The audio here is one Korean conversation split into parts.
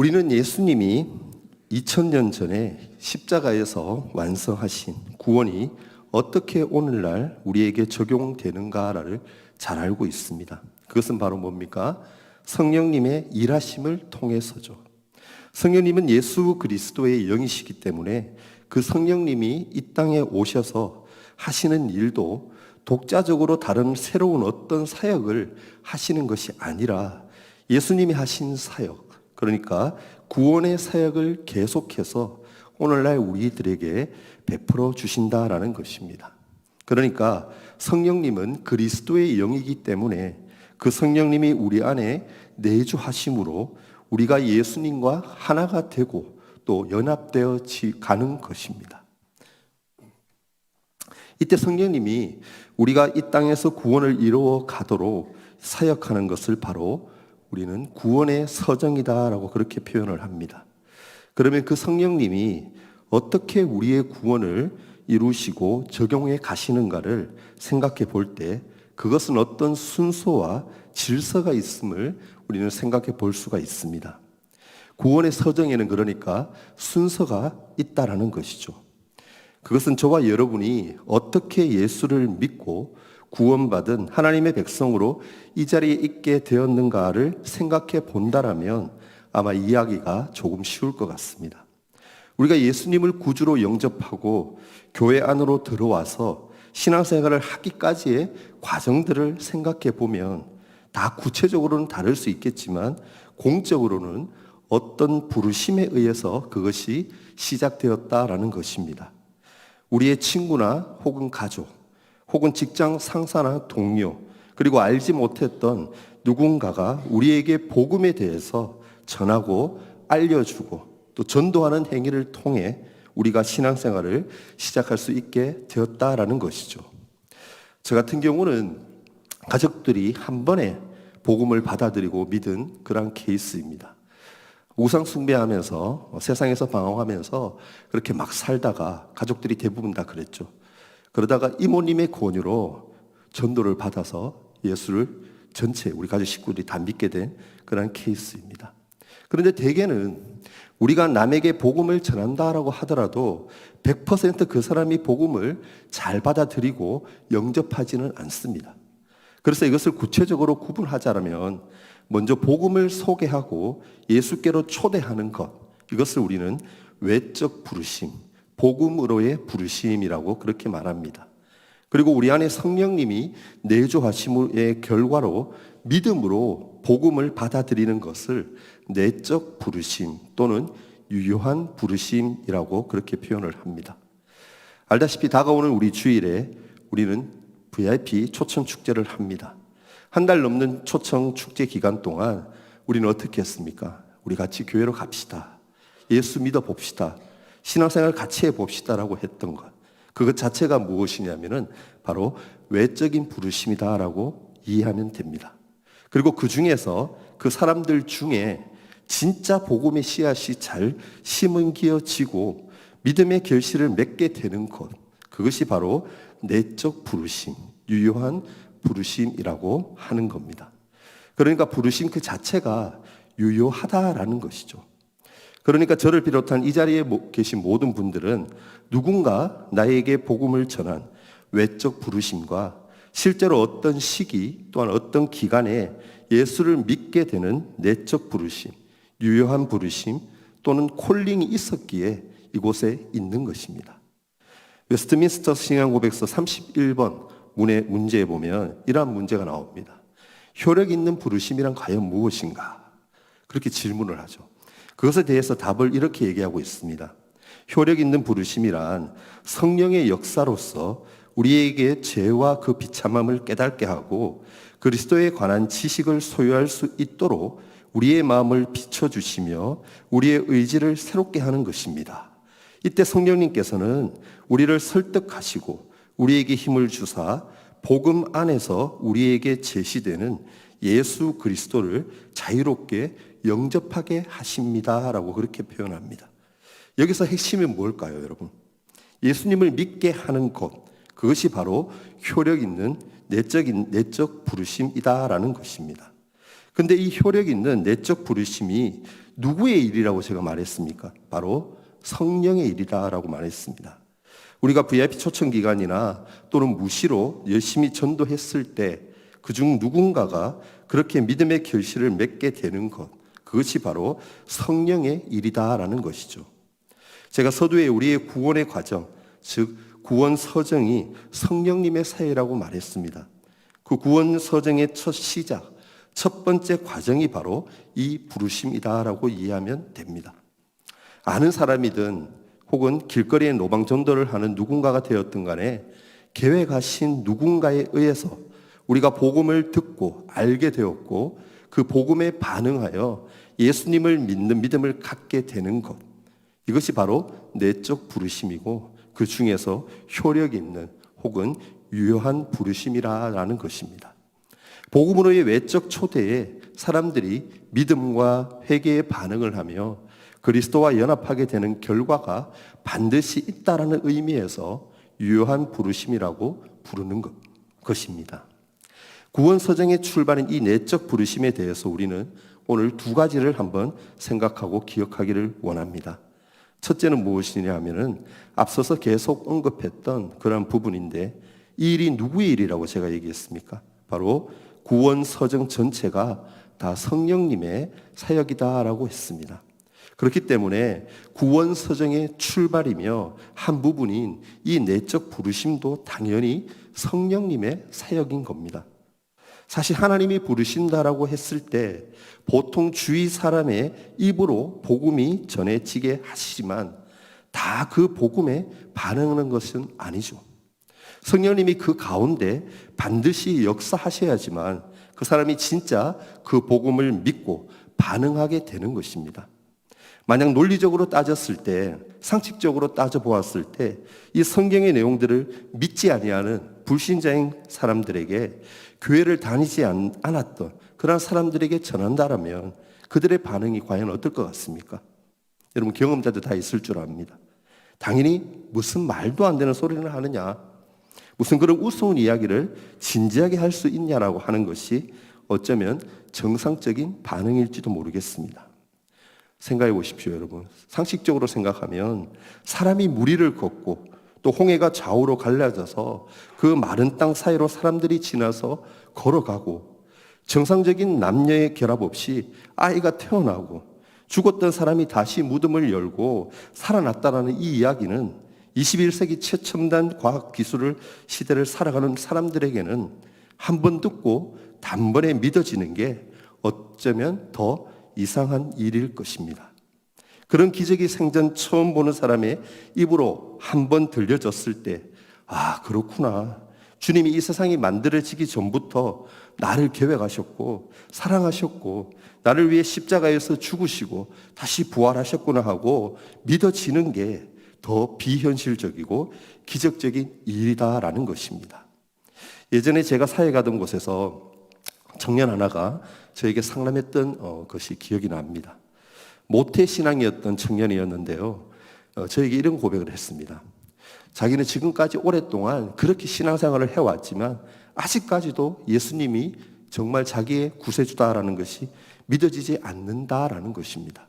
우리는 예수님이 2000년 전에 십자가에서 완성하신 구원이 어떻게 오늘날 우리에게 적용되는가를 잘 알고 있습니다. 그것은 바로 뭡니까? 성령님의 일하심을 통해서죠. 성령님은 예수 그리스도의 영이시기 때문에 그 성령님이 이 땅에 오셔서 하시는 일도 독자적으로 다른 새로운 어떤 사역을 하시는 것이 아니라 예수님이 하신 사역, 그러니까 구원의 사역을 계속해서 오늘날 우리들에게 베풀어 주신다라는 것입니다. 그러니까 성령님은 그리스도의 영이기 때문에 그 성령님이 우리 안에 내주하심으로 우리가 예수님과 하나가 되고 또 연합되어 가는 것입니다. 이때 성령님이 우리가 이 땅에서 구원을 이루어 가도록 사역하는 것을 바로 우리는 구원의 서정이다라고 그렇게 표현을 합니다. 그러면 그 성령님이 어떻게 우리의 구원을 이루시고 적용해 가시는가를 생각해 볼 때 그것은 어떤 순서와 질서가 있음을 우리는 생각해 볼 수가 있습니다. 구원의 서정에는 그러니까 순서가 있다라는 것이죠. 그것은 저와 여러분이 어떻게 예수를 믿고 구원받은 하나님의 백성으로 이 자리에 있게 되었는가를 생각해 본다라면 아마 이야기가 조금 쉬울 것 같습니다. 우리가 예수님을 구주로 영접하고 교회 안으로 들어와서 신앙생활을 하기까지의 과정들을 생각해 보면 다 구체적으로는 다를 수 있겠지만 공적으로는 어떤 부르심에 의해서 그것이 시작되었다라는 것입니다. 우리의 친구나 혹은 가족, 혹은 직장 상사나 동료, 그리고 알지 못했던 누군가가 우리에게 복음에 대해서 전하고 알려주고 또 전도하는 행위를 통해 우리가 신앙생활을 시작할 수 있게 되었다라는 것이죠. 저 같은 경우는 가족들이 한 번에 복음을 받아들이고 믿은 그런 케이스입니다. 우상 숭배하면서 세상에서 방황하면서 그렇게 막 살다가 가족들이 대부분 다 그랬죠. 그러다가 이모님의 권유로 전도를 받아서 예수를 전체 우리 가족 식구들이 다 믿게 된 그런 케이스입니다. 그런데 대개는 우리가 남에게 복음을 전한다라고 하더라도 100% 그 사람이 복음을 잘 받아들이고 영접하지는 않습니다. 그래서 이것을 구체적으로 구분하자면 먼저 복음을 소개하고 예수께로 초대하는 것, 이것을 우리는 외적 부르심, 복음으로의 부르심이라고 그렇게 말합니다. 그리고 우리 안에 성령님이 내주하심의 결과로 믿음으로 복음을 받아들이는 것을 내적 부르심 또는 유효한 부르심이라고 그렇게 표현을 합니다. 알다시피 다가오는 우리 주일에 우리는 VIP 초청 축제를 합니다. 한 달 넘는 초청 축제 기간 동안 우리는 어떻게 했습니까? 우리 같이 교회로 갑시다. 예수 믿어 봅시다. 신앙생활 같이 해봅시다라고 했던 것. 그것 자체가 무엇이냐면은 바로 외적인 부르심이다라고 이해하면 됩니다. 그리고 그 중에서 그 사람들 중에 진짜 복음의 씨앗이 잘 심은기어지고 믿음의 결실을 맺게 되는 것. 그것이 바로 내적 부르심, 유효한 부르심이라고 하는 겁니다. 그러니까 부르심 그 자체가 유효하다라는 것이죠. 그러니까 저를 비롯한 이 자리에 계신 모든 분들은 누군가 나에게 복음을 전한 외적 부르심과 실제로 어떤 시기 또한 어떤 기간에 예수를 믿게 되는 내적 부르심, 유효한 부르심 또는 콜링이 있었기에 이곳에 있는 것입니다. 웨스트민스터 신앙고백서 31번 문제에 보면 이러한 문제가 나옵니다. 효력 있는 부르심이란 과연 무엇인가? 그렇게 질문을 하죠. 그것에 대해서 답을 이렇게 얘기하고 있습니다. 효력 있는 부르심이란 성령의 역사로서 우리에게 죄와 그 비참함을 깨닫게 하고 그리스도에 관한 지식을 소유할 수 있도록 우리의 마음을 비춰주시며 우리의 의지를 새롭게 하는 것입니다. 이때 성령님께서는 우리를 설득하시고 우리에게 힘을 주사 복음 안에서 우리에게 제시되는 예수 그리스도를 자유롭게 영접하게 하십니다라고 그렇게 표현합니다. 여기서 핵심이 뭘까요, 여러분? 예수님을 믿게 하는 것, 그것이 바로 효력 있는 내적 부르심이다라는 것입니다. 근데 이 효력 있는 내적 부르심이 누구의 일이라고 제가 말했습니까? 바로 성령의 일이다라고 말했습니다. 우리가 VIP 초청 기간이나 또는 무시로 열심히 전도했을 때 그중 누군가가 그렇게 믿음의 결실을 맺게 되는 것, 그것이 바로 성령의 일이다라는 것이죠. 제가 서두에 우리의 구원의 과정, 즉 구원 서정이 성령님의 사회라고 말했습니다. 그 구원 서정의 첫 시작, 첫 번째 과정이 바로 이 부르심이다라고 이해하면 됩니다. 아는 사람이든 혹은 길거리에 노방 전도를 하는 누군가가 되었든 간에 계획하신 누군가에 의해서 우리가 복음을 듣고 알게 되었고 그 복음에 반응하여 예수님을 믿는 믿음을 갖게 되는 것, 이것이 바로 내적 부르심이고 그 중에서 효력 있는 혹은 유효한 부르심이라는 것입니다. 복음으로의 외적 초대에 사람들이 믿음과 회개에 반응을 하며 그리스도와 연합하게 되는 결과가 반드시 있다라는 의미에서 유효한 부르심이라고 부르는 것입니다. 구원 서정의 출발인 이 내적 부르심에 대해서 우리는 오늘 두 가지를 한번 생각하고 기억하기를 원합니다. 첫째는 무엇이냐 하면은 앞서서 계속 언급했던 그런 부분인데, 이 일이 누구의 일이라고 제가 얘기했습니까? 바로 구원 서정 전체가 다 성령님의 사역이다라고 했습니다. 그렇기 때문에 구원 서정의 출발이며 한 부분인 이 내적 부르심도 당연히 성령님의 사역인 겁니다. 사실 하나님이 부르신다라고 했을 때 보통 주위 사람의 입으로 복음이 전해지게 하시지만 다 그 복음에 반응하는 것은 아니죠. 성령님이 그 가운데 반드시 역사하셔야지만 그 사람이 진짜 그 복음을 믿고 반응하게 되는 것입니다. 만약 논리적으로 따졌을 때, 상식적으로 따져보았을 때 이 성경의 내용들을 믿지 아니하는 불신자인 사람들에게, 교회를 다니지 않았던 그런 사람들에게 전한다라면 그들의 반응이 과연 어떨 것 같습니까? 여러분 경험자도 다 있을 줄 압니다. 당연히 무슨 말도 안 되는 소리를 하느냐, 무슨 그런 우스운 이야기를 진지하게 할 수 있냐라고 하는 것이 어쩌면 정상적인 반응일지도 모르겠습니다. 생각해 보십시오, 여러분. 상식적으로 생각하면 사람이 무리를 걷고 또 홍해가 좌우로 갈라져서 그 마른 땅 사이로 사람들이 지나서 걸어가고 정상적인 남녀의 결합 없이 아이가 태어나고 죽었던 사람이 다시 무덤을 열고 살아났다라는 이 이야기는 21세기 최첨단 과학기술을 시대를 살아가는 사람들에게는 한 번 듣고 단번에 믿어지는 게 어쩌면 더 이상한 일일 것입니다. 그런 기적이 생전 처음 보는 사람의 입으로 한 번 들려졌을 때, 아, 그렇구나. 주님이 이 세상이 만들어지기 전부터 나를 계획하셨고 사랑하셨고 나를 위해 십자가에서 죽으시고 다시 부활하셨구나 하고 믿어지는 게 더 비현실적이고 기적적인 일이다라는 것입니다. 예전에 제가 사회 가던 곳에서 청년 하나가 저에게 상담했던 것이 기억이 납니다. 모태신앙이었던 청년이었는데요, 저에게 이런 고백을 했습니다. 자기는 지금까지 오랫동안 그렇게 신앙생활을 해왔지만 아직까지도 예수님이 정말 자기의 구세주다라는 것이 믿어지지 않는다라는 것입니다.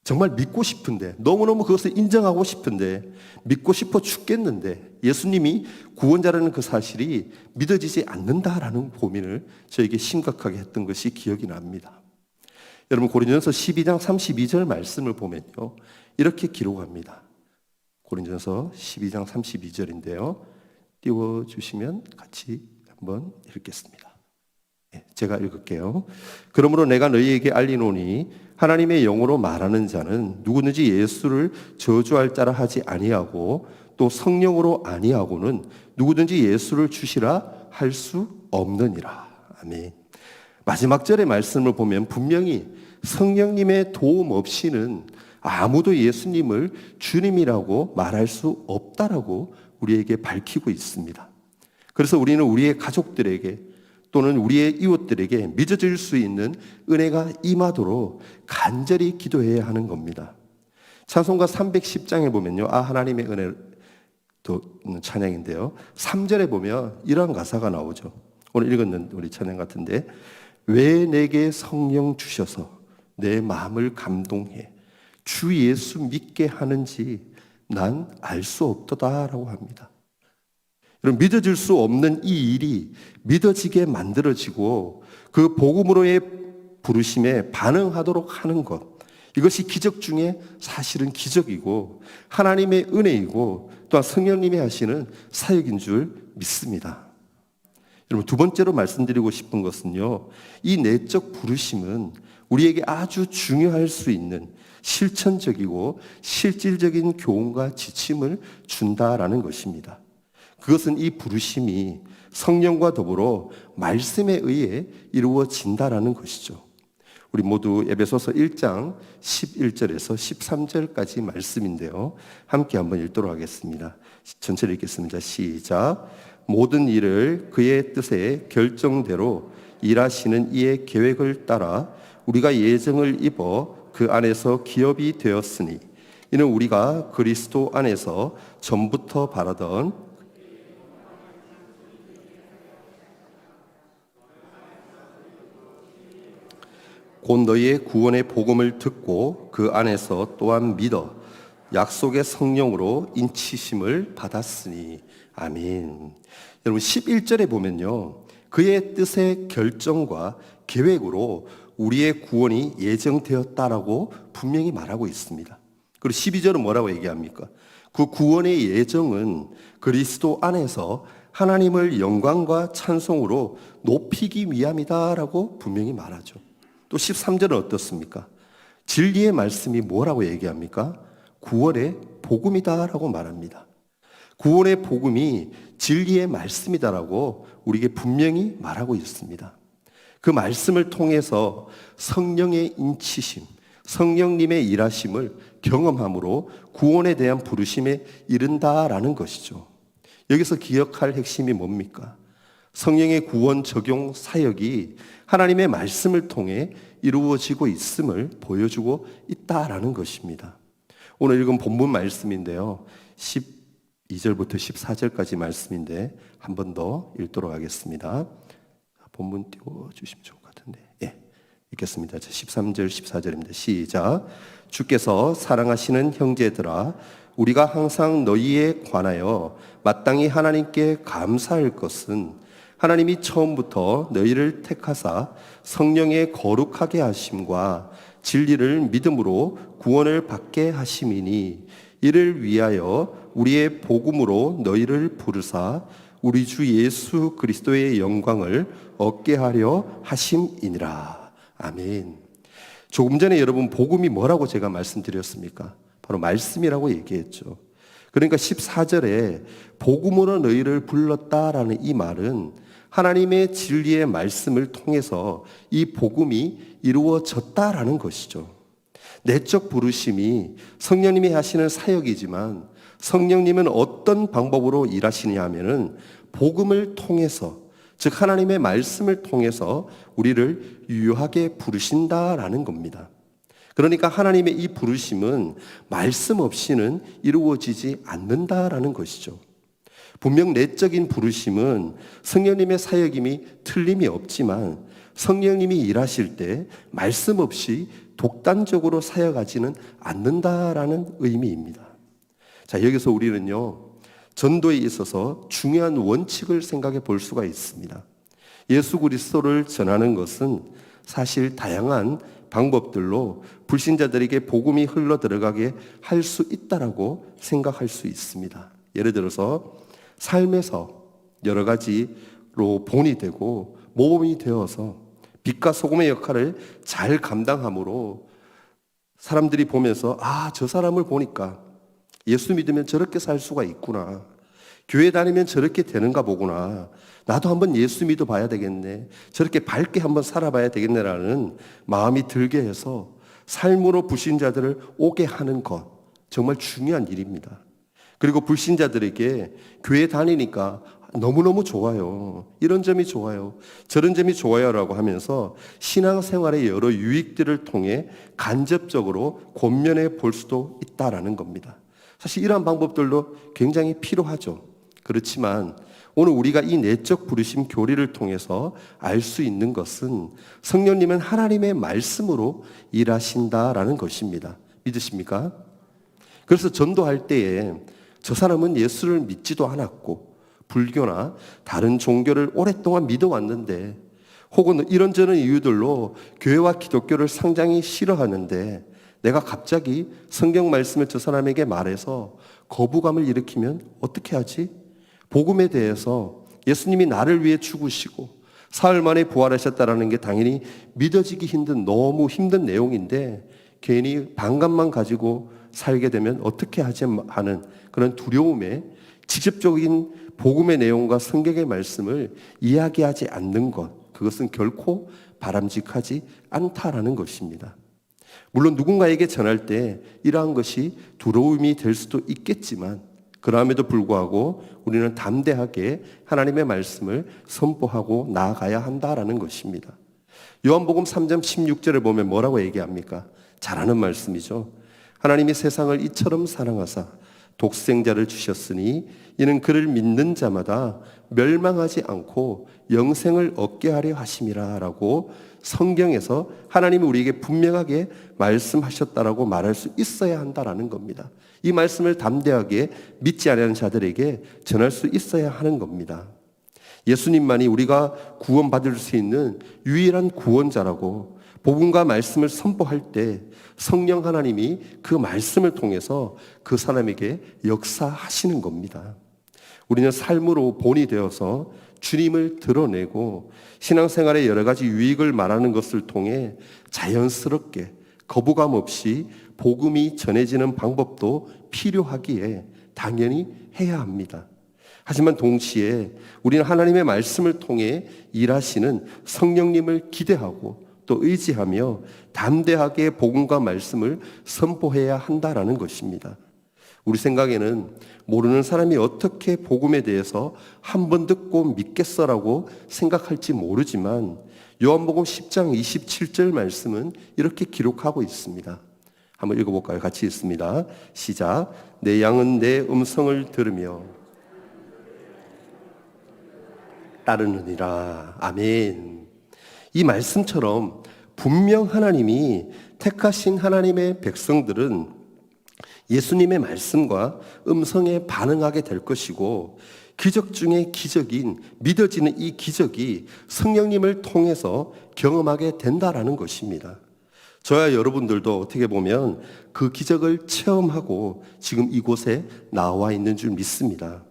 정말 믿고 싶은데, 너무너무 그것을 인정하고 싶은데, 믿고 싶어 죽겠는데 예수님이 구원자라는 그 사실이 믿어지지 않는다라는 고민을 저에게 심각하게 했던 것이 기억이 납니다. 여러분 고린도전서 12장 32절 말씀을 보면요, 이렇게 기록합니다. 고린도전서 12장 32절인데요. 띄워주시면 같이 한번 읽겠습니다. 제가 읽을게요. 그러므로 내가 너희에게 알리노니 하나님의 영으로 말하는 자는 누구든지 예수를 저주할 자라 하지 아니하고 또 성령으로 아니하고는 누구든지 예수를 주시라 할 수 없느니라. 아멘. 마지막 절의 말씀을 보면 분명히 성령님의 도움 없이는 아무도 예수님을 주님이라고 말할 수 없다라고 우리에게 밝히고 있습니다. 그래서 우리는 우리의 가족들에게 또는 우리의 이웃들에게 믿어질 수 있는 은혜가 임하도록 간절히 기도해야 하는 겁니다. 찬송가 310장에 보면요, 아 하나님의 은혜 찬양인데요, 3절에 보면 이런 가사가 나오죠. 오늘 읽었는 우리 찬양 같은데, 왜 내게 성령 주셔서 내 마음을 감동해 주 예수 믿게 하는지 난 알 수 없도다라고 합니다. 여러분, 믿어질 수 없는 이 일이 믿어지게 만들어지고 그 복음으로의 부르심에 반응하도록 하는 것, 이것이 기적 중에 사실은 기적이고 하나님의 은혜이고 또한 성령님이 하시는 사역인 줄 믿습니다. 여러분, 두 번째로 말씀드리고 싶은 것은요, 이 내적 부르심은 우리에게 아주 중요할 수 있는 실천적이고 실질적인 교훈과 지침을 준다라는 것입니다. 그것은 이 부르심이 성령과 더불어 말씀에 의해 이루어진다라는 것이죠. 우리 모두 에베소서 1장 11절에서 13절까지 말씀인데요, 함께 한번 읽도록 하겠습니다. 전체를 읽겠습니다. 시작. 모든 일을 그의 뜻에 결정대로 일하시는 이의 계획을 따라 우리가 예정을 입어 그 안에서 기업이 되었으니 이는 우리가 그리스도 안에서 전부터 바라던 곧 너희의 구원의 복음을 듣고 그 안에서 또한 믿어 약속의 성령으로 인치심을 받았으니. 아멘. 여러분, 11절에 보면요, 그의 뜻의 결정과 계획으로 우리의 구원이 예정되었다라고 분명히 말하고 있습니다. 그리고 12절은 뭐라고 얘기합니까? 그 구원의 예정은 그리스도 안에서 하나님을 영광과 찬송으로 높이기 위함이다라고 분명히 말하죠. 또 13절은 어떻습니까? 진리의 말씀이 뭐라고 얘기합니까? 구원의 복음이다라고 말합니다. 구원의 복음이 진리의 말씀이다라고 우리에게 분명히 말하고 있습니다. 그 말씀을 통해서 성령의 인치심, 성령님의 일하심을 경험함으로 구원에 대한 부르심에 이른다라는 것이죠. 여기서 기억할 핵심이 뭡니까? 성령의 구원 적용 사역이 하나님의 말씀을 통해 이루어지고 있음을 보여주고 있다라는 것입니다. 오늘 읽은 본문 말씀인데요, 12절부터 14절까지 말씀인데 한 번 더 읽도록 하겠습니다. 본문 띄워주시면 좋을 것 같은데, 읽겠습니다. 13절 14절입니다. 시작. 주께서 사랑하시는 형제들아, 우리가 항상 너희에 관하여 마땅히 하나님께 감사할 것은 하나님이 처음부터 너희를 택하사 성령의 거룩하게 하심과 진리를 믿음으로 구원을 받게 하심이니, 이를 위하여 우리의 복음으로 너희를 부르사 우리 주 예수 그리스도의 영광을 얻게 하려 하심이니라. 아멘. 조금 전에 여러분, 복음이 뭐라고 제가 말씀드렸습니까? 바로 말씀이라고 얘기했죠. 그러니까 14절에 복음으로 너희를 불렀다라는 이 말은 하나님의 진리의 말씀을 통해서 이 복음이 이루어졌다라는 것이죠. 내적 부르심이 성령님이 하시는 사역이지만 성령님은 어떤 방법으로 일하시냐 하면은 복음을 통해서, 즉 하나님의 말씀을 통해서 우리를 유효하게 부르신다라는 겁니다. 그러니까 하나님의 이 부르심은 말씀 없이는 이루어지지 않는다라는 것이죠. 분명 내적인 부르심은 성령님의 사역임이 틀림이 없지만 성령님이 일하실 때 말씀 없이 독단적으로 사역하지는 않는다라는 의미입니다. 자, 여기서 우리는요, 전도에 있어서 중요한 원칙을 생각해 볼 수가 있습니다. 예수 그리스도를 전하는 것은 사실 다양한 방법들로 불신자들에게 복음이 흘러 들어가게 할 수 있다라고 생각할 수 있습니다. 예를 들어서 삶에서 여러 가지로 본이 되고 모범이 되어서 빛과 소금의 역할을 잘 감당함으로 사람들이 보면서, 아, 저 사람을 보니까 예수 믿으면 저렇게 살 수가 있구나, 교회 다니면 저렇게 되는가 보구나, 나도 한번 예수 믿어 봐야 되겠네, 저렇게 밝게 한번 살아봐야 되겠네라는 마음이 들게 해서 삶으로 불신자들을 오게 하는 것, 정말 중요한 일입니다. 그리고 불신자들에게 교회 다니니까 너무너무 좋아요, 이런 점이 좋아요, 저런 점이 좋아요라고 하면서 신앙생활의 여러 유익들을 통해 간접적으로 권면해 볼 수도 있다라는 겁니다. 사실 이러한 방법들도 굉장히 필요하죠. 그렇지만 오늘 우리가 이 내적 부르심 교리를 통해서 알 수 있는 것은 성령님은 하나님의 말씀으로 일하신다라는 것입니다. 믿으십니까? 그래서 전도할 때에 저 사람은 예수를 믿지도 않았고 불교나 다른 종교를 오랫동안 믿어왔는데 혹은 이런저런 이유들로 교회와 기독교를 상당히 싫어하는데 내가 갑자기 성경 말씀을 저 사람에게 말해서 거부감을 일으키면 어떻게 하지? 복음에 대해서 예수님이 나를 위해 죽으시고 사흘 만에 부활하셨다는 게 당연히 믿어지기 힘든 너무 힘든 내용인데 괜히 반감만 가지고 살게 되면 어떻게 하지 하는 그런 두려움에 직접적인 복음의 내용과 성경의 말씀을 이야기하지 않는 것, 그것은 결코 바람직하지 않다라는 것입니다. 물론 누군가에게 전할 때 이러한 것이 두려움이 될 수도 있겠지만 그럼에도 불구하고 우리는 담대하게 하나님의 말씀을 선포하고 나아가야 한다라는 것입니다. 요한복음 3장 16절을 보면 뭐라고 얘기합니까? 잘 아는 말씀이죠. 하나님이 세상을 이처럼 사랑하사 독생자를 주셨으니 이는 그를 믿는 자마다 멸망하지 않고 영생을 얻게 하려 하심이라 라고 성경에서 하나님이 우리에게 분명하게 말씀하셨다라고 말할 수 있어야 한다라는 겁니다. 이 말씀을 담대하게 믿지 않는 자들에게 전할 수 있어야 하는 겁니다. 예수님만이 우리가 구원받을 수 있는 유일한 구원자라고 복음과 말씀을 선포할 때 성령 하나님이 그 말씀을 통해서 그 사람에게 역사하시는 겁니다. 우리는 삶으로 본이 되어서 주님을 드러내고 신앙생활의 여러 가지 유익을 말하는 것을 통해 자연스럽게 거부감 없이 복음이 전해지는 방법도 필요하기에 당연히 해야 합니다. 하지만 동시에 우리는 하나님의 말씀을 통해 일하시는 성령님을 기대하고 또 의지하며 담대하게 복음과 말씀을 선포해야 한다라는 것입니다. 우리 생각에는 모르는 사람이 어떻게 복음에 대해서 한 번 듣고 믿겠어라고 생각할지 모르지만 요한복음 10장 27절 말씀은 이렇게 기록하고 있습니다. 한번 읽어볼까요? 같이 읽습니다. 시작. 내 양은 내 음성을 들으며 따르느니라. 아멘. 이 말씀처럼 분명 하나님이 택하신 하나님의 백성들은 예수님의 말씀과 음성에 반응하게 될 것이고 기적 중에 기적인 믿어지는 이 기적이 성령님을 통해서 경험하게 된다라는 것입니다. 저와 여러분들도 어떻게 보면 그 기적을 체험하고 지금 이곳에 나와 있는 줄 믿습니다.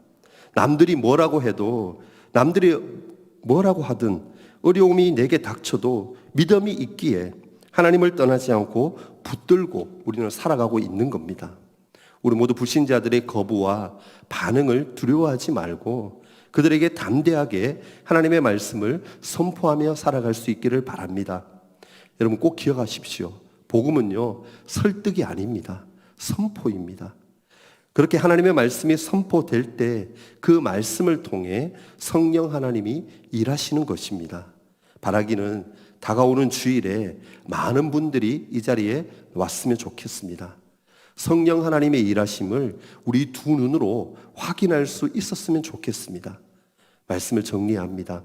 남들이 뭐라고 해도 남들이 뭐라고 하든 어려움이 내게 닥쳐도 믿음이 있기에 하나님을 떠나지 않고 붙들고 우리는 살아가고 있는 겁니다. 우리 모두 불신자들의 거부와 반응을 두려워하지 말고 그들에게 담대하게 하나님의 말씀을 선포하며 살아갈 수 있기를 바랍니다. 여러분 꼭 기억하십시오. 복음은요, 설득이 아닙니다. 선포입니다. 그렇게 하나님의 말씀이 선포될 때 그 말씀을 통해 성령 하나님이 일하시는 것입니다. 바라기는 다가오는 주일에 많은 분들이 이 자리에 왔으면 좋겠습니다. 성령 하나님의 일하심을 우리 두 눈으로 확인할 수 있었으면 좋겠습니다. 말씀을 정리합니다.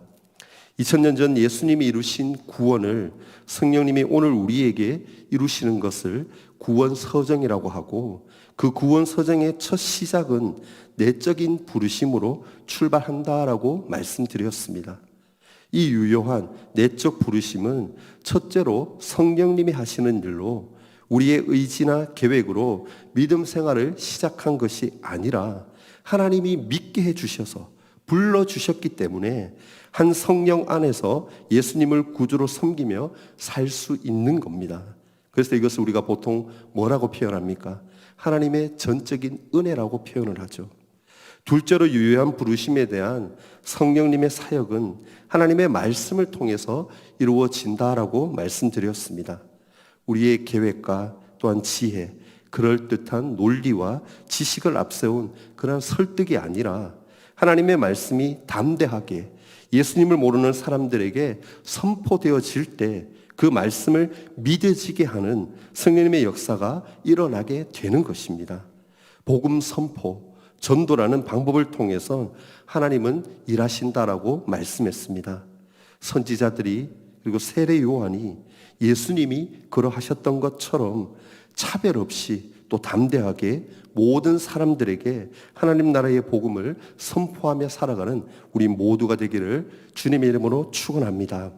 2000년 전 예수님이 이루신 구원을 성령님이 오늘 우리에게 이루시는 것을 구원서정이라고 하고 그 구원서정의 첫 시작은 내적인 부르심으로 출발한다라고 말씀드렸습니다. 이 유효한 내적 부르심은 첫째로 성령님이 하시는 일로 우리의 의지나 계획으로 믿음 생활을 시작한 것이 아니라 하나님이 믿게 해주셔서 불러주셨기 때문에 한 성령 안에서 예수님을 구주로 섬기며 살 수 있는 겁니다. 그래서 이것을 우리가 보통 뭐라고 표현합니까? 하나님의 전적인 은혜라고 표현을 하죠. 둘째로 유효한 부르심에 대한 성령님의 사역은 하나님의 말씀을 통해서 이루어진다라고 말씀드렸습니다. 우리의 계획과 또한 지혜, 그럴듯한 논리와 지식을 앞세운 그런 설득이 아니라 하나님의 말씀이 담대하게 예수님을 모르는 사람들에게 선포되어질 때 그 말씀을 믿어지게 하는 성령님의 역사가 일어나게 되는 것입니다. 복음 선포, 전도라는 방법을 통해서 하나님은 일하신다라고 말씀했습니다. 선지자들이 그리고 세례 요한이 예수님이 그러하셨던 것처럼 차별 없이 또 담대하게 모든 사람들에게 하나님 나라의 복음을 선포하며 살아가는 우리 모두가 되기를 주님의 이름으로 축원합니다.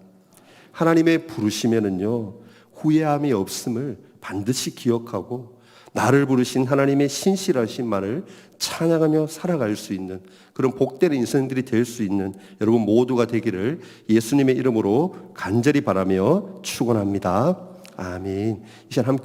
하나님의 부르시면은요, 후회함이 없음을 반드시 기억하고 나를 부르신 하나님의 신실하신만을 찬양하며 살아갈 수 있는 그런 복된 인생들이 될 수 있는 여러분 모두가 되기를 예수님의 이름으로 간절히 바라며 축원합니다. 아멘. 이 시간 함께